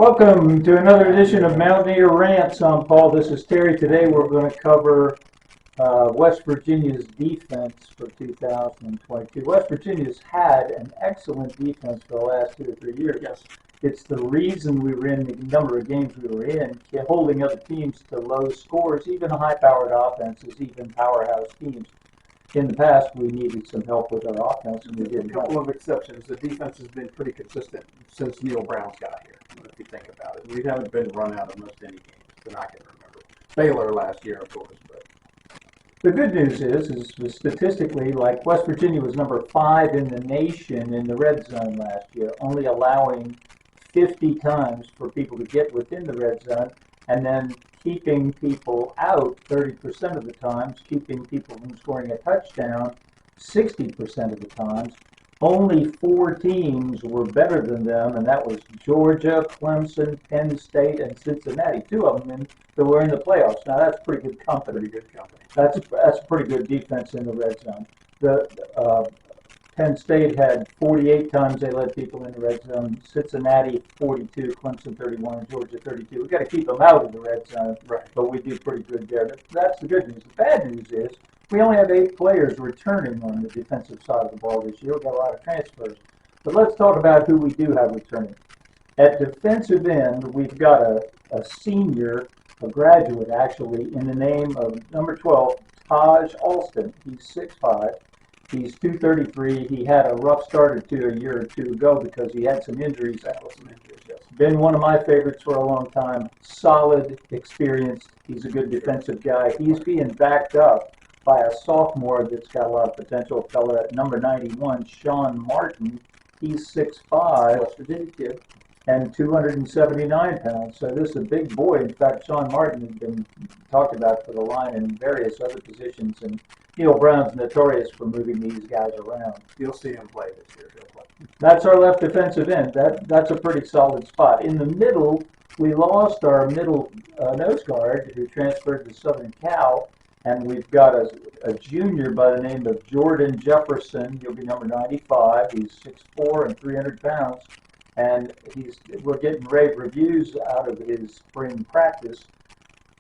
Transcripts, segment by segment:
Welcome to another edition of Mountaineer Rants. I'm Paul. This is Terry. Today we're going to cover West Virginia's defense for 2022. West Virginia's had an excellent defense for the last 2 or 3 years. Yes. It's the reason we were in the number of games we were in, holding other teams to low scores, even high-powered offenses, even powerhouse teams. In the past, we needed some help with our offense, and we didn't. A couple of exceptions. The defense has been pretty consistent since Neil Brown's got here, if you think about it. We haven't been run out of most any games that I can remember. Baylor last year, of course. But the good news is statistically, like West Virginia was number 5 in the nation in the red zone last year, only allowing 50 times for people to get within the red zone, and then keeping people out 30% of the times, keeping people from scoring a touchdown 60% of the times. Only 4 teams were better than them, and that was Georgia, Clemson, Penn State, and Cincinnati. 2 of them that were in the playoffs. Now that's pretty good company. That's a pretty good defense in the red zone. The Penn State had 48 times they led people in the red zone. Cincinnati 42, Clemson 31, and Georgia 32. We've got to keep them out of the red zone, right, but we do pretty good there. That's the good news. The bad news is we only have 8 players returning on the defensive side of the ball this year. We've got a lot of transfers. But let's talk about who we do have returning. At defensive end, we've got a senior, a graduate actually, in the name of number 12, Taj Alston. He's 6'5". He's 233. He had a rough start or two a year or two ago because he had some injuries. Yes. Been one of my favorites for a long time. Solid, experienced. He's a good defensive guy. He's being backed up by a sophomore that's got a lot of potential, a fella at number 91, Sean Martin. He's 6'5", West Virginia kid, and 279 pounds. So this is a big boy. In fact, Sean Martin has been talked about for the line in various other positions, and Neil Brown's notorious for moving these guys around. You'll see him play this year. He'll play. That's our left defensive end. That's a pretty solid spot. In the middle, we lost our middle nose guard who transferred to Southern Cal, and we've got a junior by the name of Jordan Jefferson. He'll be number 95. He's 6'4" and 300 pounds, and we're getting rave reviews out of his spring practice.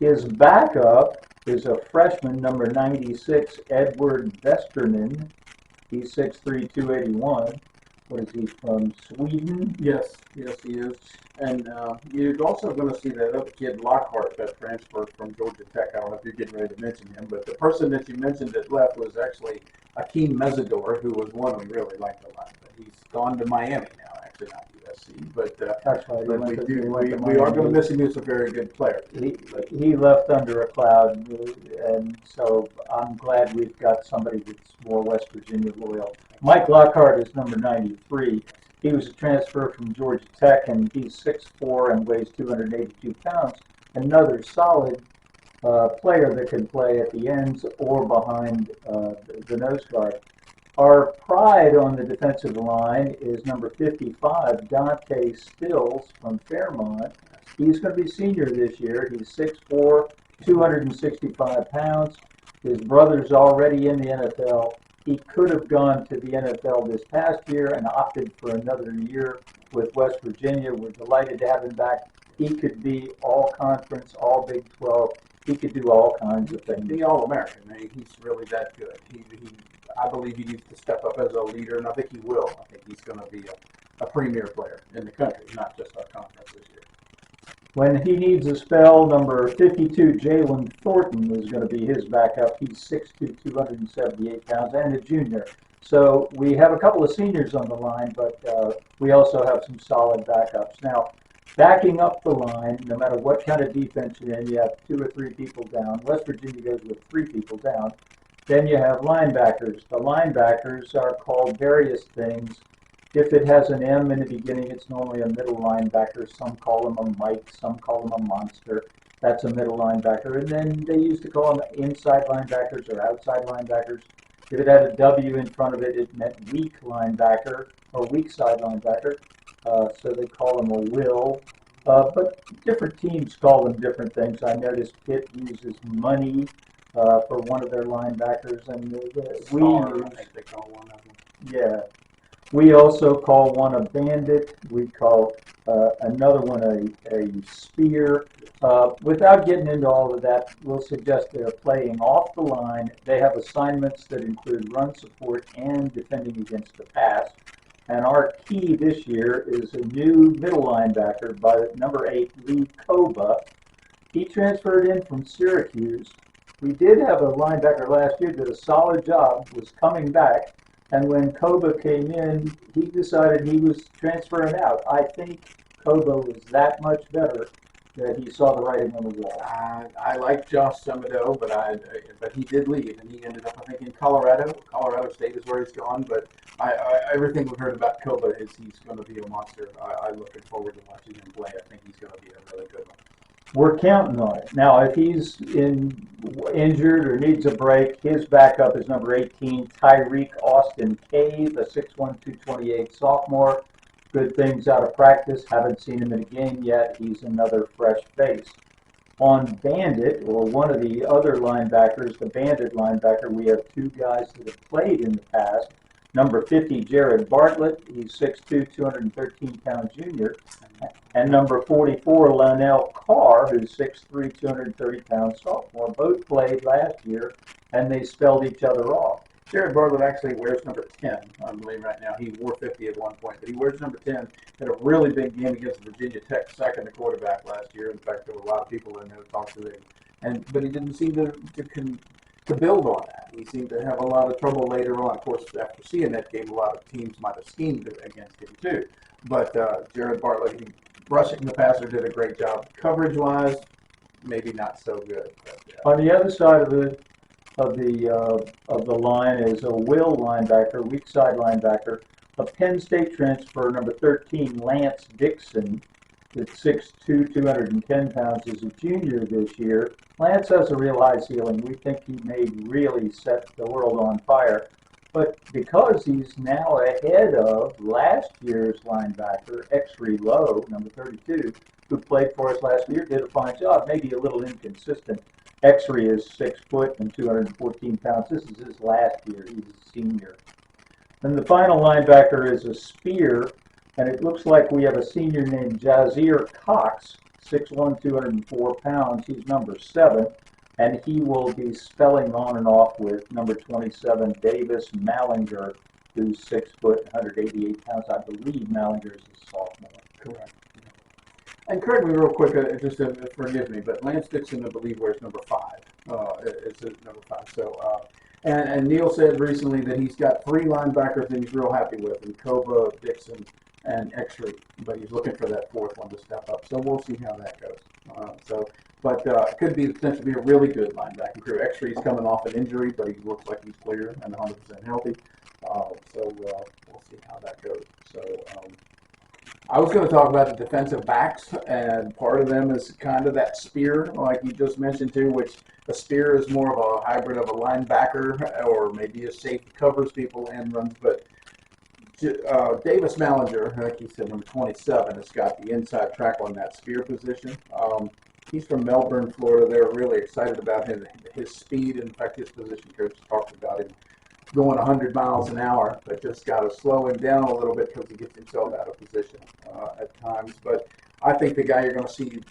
His backup is a freshman, number 96, Edward Vesterman. He's 6'3", 281. What is he, from Sweden? Yes, he is. And you're also going to see that other kid, Lockhart, that transferred from Georgia Tech. I don't know if you're getting ready to mention him, but the person that you mentioned that left was actually Akeem Mesidor, who was one we really liked a lot. But he's gone to Miami now, actually not USC. But That's right. But we are going to miss him. He's a very good player. He left under a cloud, and so I'm glad we've got somebody that's more West Virginia loyal. Mike Lockhart is number 93. He was a transfer from Georgia Tech, and he's 6'4" and weighs 282 pounds. Another solid player that can play at the ends or behind the nose guard. Our pride on the defensive line is number 55, Dante Stills from Fairmont. He's going to be senior this year. He's 6'4", 265 pounds. His brother's already in the NFL. He could have gone to the NFL this past year and opted for another year with West Virginia. We're delighted to have him back. He could be all conference, all Big 12. He could do all kinds of things. The All-American. He's really that good. I believe he needs to step up as a leader, and I think he will. I think he's going to be a premier player in the country, not just our conference this year. When he needs a spell, number 52, Jalen Thornton, is going to be his backup. He's 6'2", 278 pounds, and a junior. So we have a couple of seniors on the line, but we also have some solid backups. Now, backing up the line, no matter what kind of defense you're in, you have 2 or 3 people down. West Virginia goes with 3 people down. Then you have linebackers. The linebackers are called various things. If it has an M in the beginning, it's normally a middle linebacker. Some call him a Mike, some call him a monster. That's a middle linebacker. And then they used to call them inside linebackers or outside linebackers. If it had a W in front of it, it meant weak linebacker or weak side linebacker. So they call them a will. But different teams call them different things. I noticed Pitt uses money for one of their linebackers, and I think they call one of them. Yeah. We also call one a bandit. We call another one a spear. Without getting into all of that, we'll suggest they're playing off the line. They have assignments that include run support and defending against the pass. And our key this year is a new middle linebacker by number 8, Lee Koba. He transferred in from Syracuse. We did have a linebacker last year that did a solid job, was coming back, and when Koba came in, he decided he was transferring out. I think Koba was that much better that he saw the writing on the wall. I like Josh Summerdo, but he did leave, and he ended up, I think, in Colorado. Colorado State is where he's gone, but everything we've heard about Koba is he's going to be a monster. I'm looking forward to watching him play. I think he's going to be a really good one. We're counting on it. Now, if he's injured or needs a break, his backup is number 18, Tyrique Austin Cave, a 6'1", 228 sophomore. Good things out of practice. Haven't seen him in a game yet. He's another fresh face. On Bandit, or one of the other linebackers, the Bandit linebacker, we have two guys that have played in the past. Number 50, Jared Bartlett. He's 6'2", 213-pound junior. And number 44, Lionel Carr, who's 6'3", 230-pound sophomore. Both played last year, and they spelled each other off. Jared Bartlett actually wears number 10, I believe, right now. He wore 50 at one point, but he wears number 10. Had a really big game against Virginia Tech, second to quarterback last year. In fact, there were a lot of people in there to talk to him. But he didn't seem to build on that. He seemed to have a lot of trouble later on. Of course, after seeing that game, a lot of teams might have schemed against him too. But Jared Bartlett, rushing the passer, did a great job. Coverage-wise, maybe not so good. But, on the other side of the line is a will linebacker, weak side linebacker, a Penn State transfer, number 13, Lance Dixon, that's 6'2", 210 pounds, is a junior this year. Lance has a real high ceiling. We think he may really set the world on fire. But because he's now ahead of last year's linebacker, Exree Lowe, number 32, who played for us last year, did a fine job, maybe a little inconsistent. Exree is 6 foot and 214 pounds. This is his last year. He's a senior. Then the final linebacker is a spear, and it looks like we have a senior named Jasir Cox, 6'1", 204 pounds. He's number 7, and he will be spelling on and off with number 27, Davis Mallinger, who's 6 foot, 188 pounds. I believe Mallinger is a sophomore. Correct. And correct me real quick, forgive me, but Lance Dixon, I believe, wears number 5. It's number 5. So, and Neil said recently that he's got 3 linebackers that he's real happy with, and Koba, Dixon, and Exree. But he's looking for that 4th one to step up. So we'll see how that goes. But it could be potentially be a really good linebacking crew. Exree's coming off an injury, but he looks like he's clear and 100% healthy. So we'll see how that goes. So. I was going to talk about the defensive backs, and part of them is kind of that spear, like you just mentioned too, which a spear is more of a hybrid of a linebacker or maybe a safety, covers people and runs. But Davis Mallinger, like you said, number 27, has got the inside track on that spear position. He's from Melbourne, Florida. They're really excited about his speed. In fact, his position coach talked about him going 100 miles an hour, but just got to slow him down a little bit because he gets himself out of position at times. But I think the guy you're going to see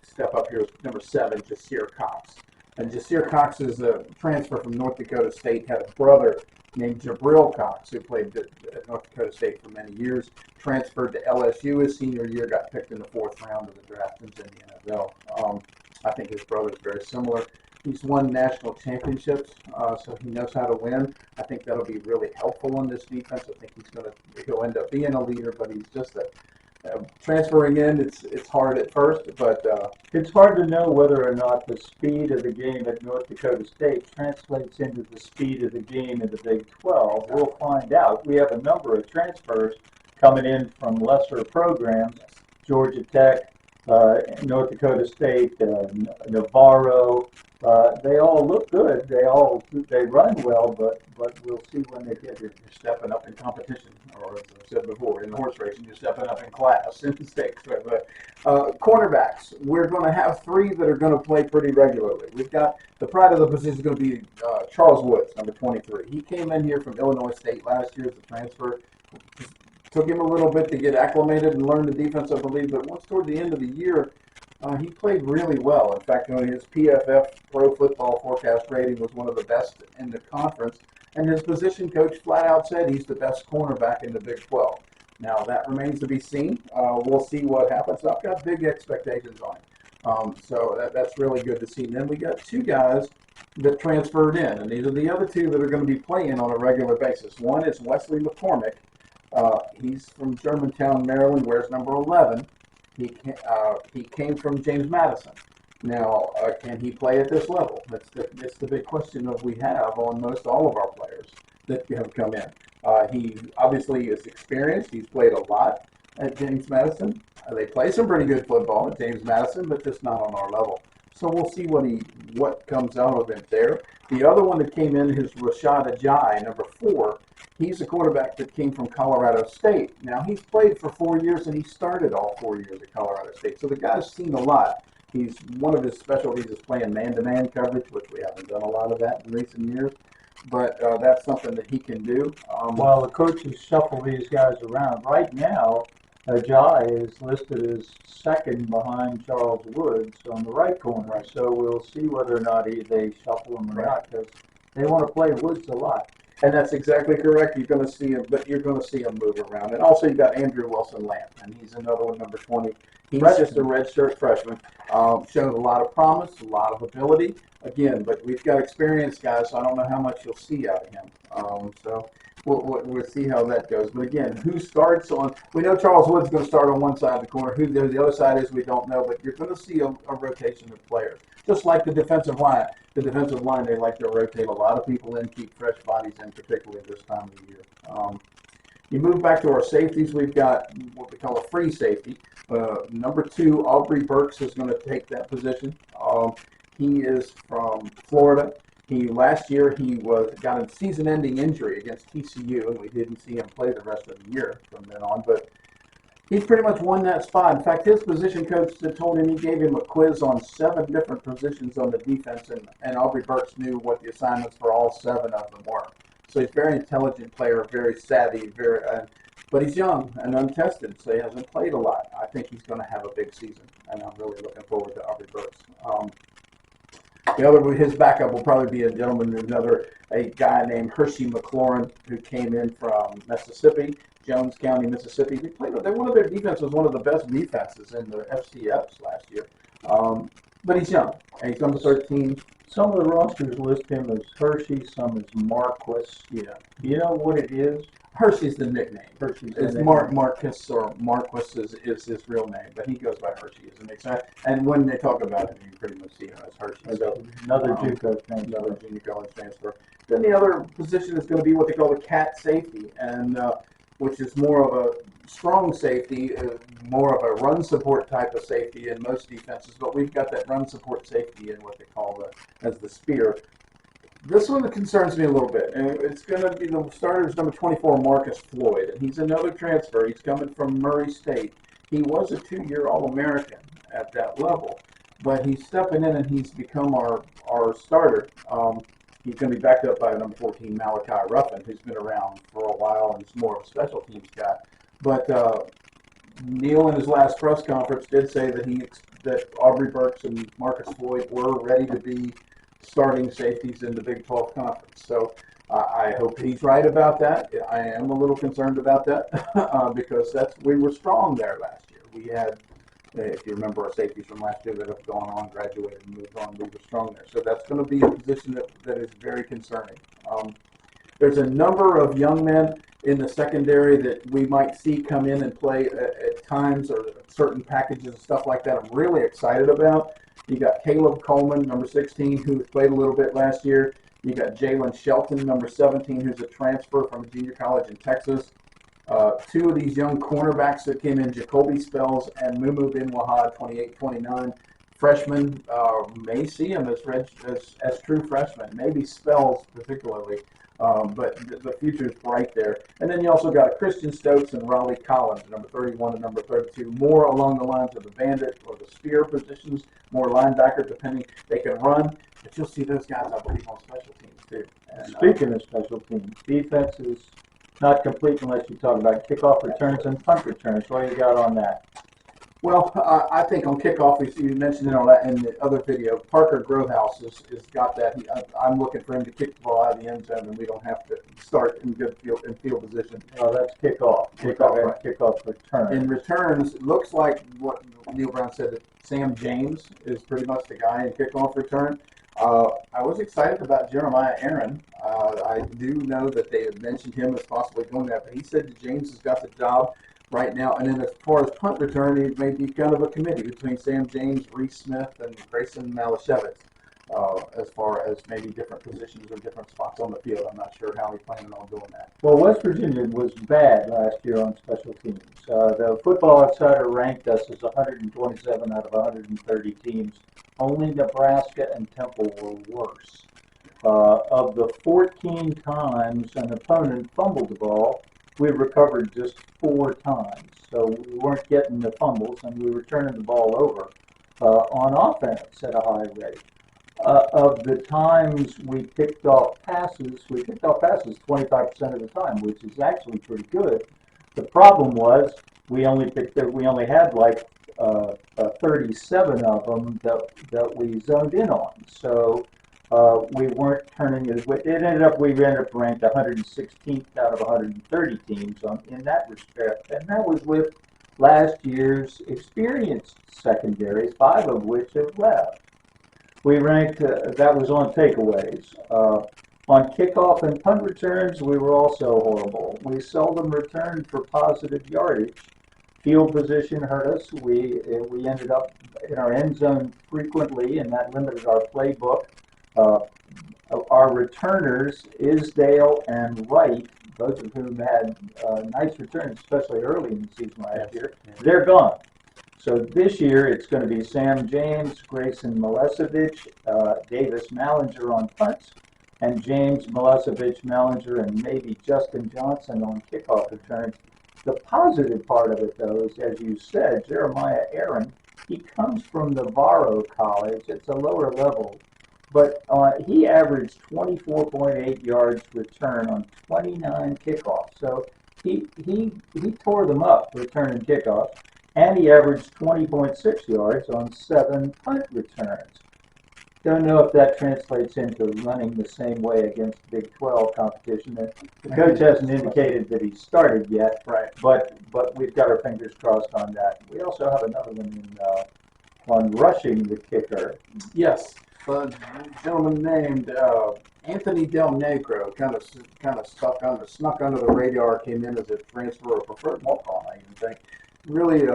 step up here is number 7, Jasir Cox. And Jasir Cox is a transfer from North Dakota State, had a brother named Jabril Cox, who played at North Dakota State for many years, transferred to LSU his senior year, got picked in the 4th round of the draft and in the NFL. I think his brother is very similar. He's won national championships, so he knows how to win. I think that'll be really helpful on this defense. I think he'll end up being a leader, but he's just transferring in. It's hard at first, but it's hard to know whether or not the speed of the game at North Dakota State translates into the speed of the game in the Big 12. We'll find out. We have a number of transfers coming in from lesser programs, Georgia Tech, North Dakota State, Navarro. They all look good. They run well, but we'll see when they get here. You're stepping up in competition, or as I said before, in the horse racing, you're stepping up in class in stakes. But cornerbacks, we're going to have 3 that are going to play pretty regularly. We've got the pride of the position is going to be Charles Woods, number 23. He came in here from Illinois State last year as a transfer. Took him a little bit to get acclimated and learn the defense, I believe, but once toward the end of the year, he played really well. In fact, his PFF Pro Football Forecast rating was one of the best in the conference, and his position coach flat out said he's the best cornerback in the Big 12. Now, that remains to be seen. We'll see what happens. I've got big expectations on him. So that's really good to see. And then we got two guys that transferred in, and these are the other two that are going to be playing on a regular basis. One is Wesley McCormick. He's from Germantown, Maryland, wears number 11. He came from James Madison. Now, can he play at this level? That's the big question that we have on most all of our players that have come in. He obviously is experienced. He's played a lot at James Madison. They play some pretty good football at James Madison, but just not on our level. So we'll see what comes out of it there. The other one that came in is Rashad Ajayi, number 4. He's a quarterback that came from Colorado State. Now, he's played for 4 years, and he started all 4 years at Colorado State. So the guy's seen a lot. One of his specialties is playing man-to-man coverage, which we haven't done a lot of that in recent years. But that's something that he can do. While the coaches shuffle these guys around, right now, Ajayi is listed as second behind Charles Woods on the right corner. Right. So we'll see whether or not they shuffle him or not, because they want to play Woods a lot. And that's exactly correct. You're going to see him, but you're going to see him move around. And also, you've got Andrew Wilson-Lamb, and he's another one, number 20. He's just a redshirt freshman. Showed a lot of promise, a lot of ability. Again, but we've got experienced guys, so I don't know how much you'll see out of him. So we'll see how that goes. But again, who starts on? We know Charles Wood's going to start on one side of the corner. Who the other side is, we don't know. But you're going to see a rotation of players, just like the defensive line. The defensive line, they like to rotate a lot of people in, keep fresh bodies in, particularly this time of the year. You move back to our safeties. We've got what we call a free safety. Number 2, Aubrey Burks is going to take that position. He is from Florida. Last year he got a season-ending injury against TCU, and we didn't see him play the rest of the year from then on. But he's pretty much won that spot. In fact, his position coach told him, he gave him a quiz on 7 different positions on the defense, and Aubrey Burks knew what the assignments for all 7 of them were. So he's a very intelligent player, very savvy, but he's young and untested, so he hasn't played a lot. I think he's going to have a big season, and I'm really looking forward to Aubrey Burks. His backup will probably be a guy named Hershey McLaurin, who came in from Mississippi, Jones County, Mississippi. One of their defenses was one of the best defenses in the FCS last year. But he's young, and he's number 13. Some of the rosters list him as Hershey, some as Marquis. Yeah. You know what it is? Hershey's the nickname. It's Marcus or Marquis is his real name, but he goes by Hershey, isn't it? And when they talk about him, you pretty much see him as Hershey. So another JUCO transfer. Another junior college transfer. Then the other position is going to be what they call the cat safety, and which is more of a strong safety, more of a run support type of safety in most defenses. But we've got that run support safety in what they call as the spear. This one concerns me a little bit, and it's going to be the starter's number 24, Marcus Floyd, and he's another transfer. He's coming from Murray State. He was a 2-year All-American at that level, but he's stepping in and he's become our starter. He's going to be backed up by number 14, Malachi Ruffin, who's been around for a while and is more of a special teams guy. But Neil, in his last press conference, did say that Aubrey Burks and Marcus Floyd were ready to be starting safeties in the Big 12 conference. So I hope he's right about that. I am a little concerned about that because we were strong there last year. We had, if you remember, our safeties from last year that have gone on, graduated, and moved on. We were strong there. So that's going to be a position that is very concerning. There's a number of young men in the secondary that we might see come in and play at times, or certain packages and stuff like that I'm really excited about. You got Caleb Coleman, number 16, who played a little bit last year. You got Jalen Shelton, number 17, who's a transfer from a junior college in Texas. 2 of these young cornerbacks that came in, Jacoby Spells and Mumu Bin Wahad, 28-29. Freshmen, may see him as true freshmen, maybe Spells particularly. But the future is bright there. And then you also got Christian Stokes and Raleigh Collins, number 31 and number 32, more along the lines of the bandit or the spear positions, more linebacker, depending. They can run, but you'll see those guys, I believe, on special teams too. And, Speaking of special teams, defenses not complete unless you talk about kickoff returns and punt returns. What do you got on that? Well, I think on kickoff, you mentioned it on that in the other video. Parker Grovehouse has got that. I'm looking for him to kick the ball out of the end zone, and we don't have to start in good field position. Oh, that's kickoff. Kickoff return. In returns, it looks like what Neil Brown said, that Sam James is pretty much the guy in kickoff return. I was excited about Jeremiah Aaron. I do know that they had mentioned him as possibly doing that, but he said that James has got the job right now. And then as far as punt return, it may be kind of a committee between Sam James, Reese Smith, and Grayson Malashevitz, as far as maybe different positions or different spots on the field. I'm not sure how he's planning on doing that. Well, West Virginia was bad last year on special teams. The Football Outsider ranked us as 127 out of 130 teams. Only Nebraska and Temple were worse. Of the 14 times an opponent fumbled the ball, we recovered just 4 times. So we weren't getting the fumbles, and we were turning the ball over on offense at a high rate. Of the times we picked off passes 25% of the time, which is actually pretty good. The problem was we only had like 37 of them that we zoned in on. So we weren't turning it. We ended up ranked 116th out of 130 teams in that respect, and that was with last year's experienced secondaries, 5 of which have left. We ranked, that was on takeaways. On kickoff and punt returns, we were also horrible. We seldom returned for positive yardage. Field position hurt us. We ended up in our end zone frequently, and that limited our playbook. Our returners, Isdale and Wright, both of whom had nice returns, especially early in the season last year, they're gone. So this year it's going to be Sam James, Grayson Milesevich, Davis Mallinger on punts, and James Milesevich, Mallinger, and maybe Justin Johnson on kickoff returns. The positive part of it, though, is, as you said, Jeremiah Aaron, he comes from Navarro College. It's a lower level, but he averaged 24.8 yards return on 29 kickoffs. So he tore them up returning kickoffs. And he averaged 20.6 yards on 7 punt returns. Don't know if that translates into running the same way against Big 12 competition. The coach hasn't indicated that he started yet, right? But we've got our fingers crossed on that. We also have another one on rushing the kicker. Yes, a gentleman named Anthony Del Negro, kind of snuck under the radar, came in as a transfer or preferred walk-on, I even think. Really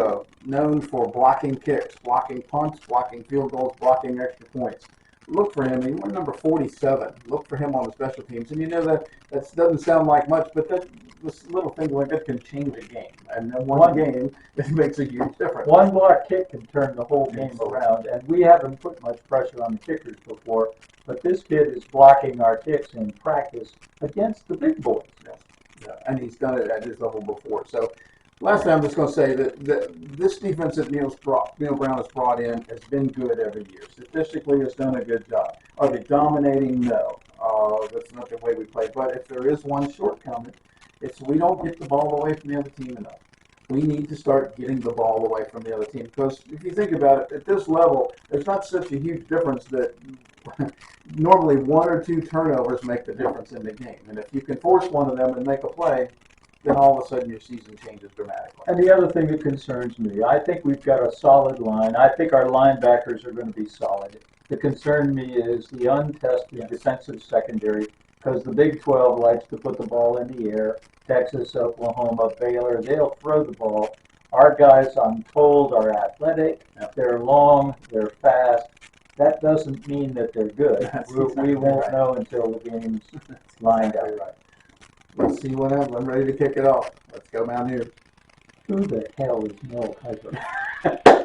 known for blocking kicks, blocking punts, blocking field goals, blocking extra points. Look for him. He went number 47. Look for him on the special teams. And you know that doesn't sound like much, but this little thing like that can change a game. And then one game, it makes a huge difference. One block kick can turn the whole game around. And we haven't put much pressure on the kickers before, but this kid is blocking our kicks in practice against the big boys. Yeah. And he's done it at his level before. So lastly, I'm just going to say that this defense that Neil Brown has brought in has been good every year. Statistically, has done a good job. Are they dominating? No. That's not the way we play. But if there is one shortcoming, it's we don't get the ball away from the other team enough. We need to start getting the ball away from the other team. Because if you think about it, at this level, there's not such a huge difference that normally 1 or 2 turnovers make the difference in the game. And if you can force one of them and make a play, then all of a sudden your season changes dramatically. And the other thing that concerns me, I think we've got a solid line. I think our linebackers are going to be solid. The concern me is the untested defensive secondary, because the Big 12 likes to put the ball in the air. Texas, Oklahoma, Baylor, they'll throw the ball. Our guys, I'm told, are athletic. They're long, they're fast. That doesn't mean that they're good. We won't know until the game's lined up. Right. Let's see what happens. I'm ready to kick it off. Let's go Mountaineers. Who the hell is Mel Kiper?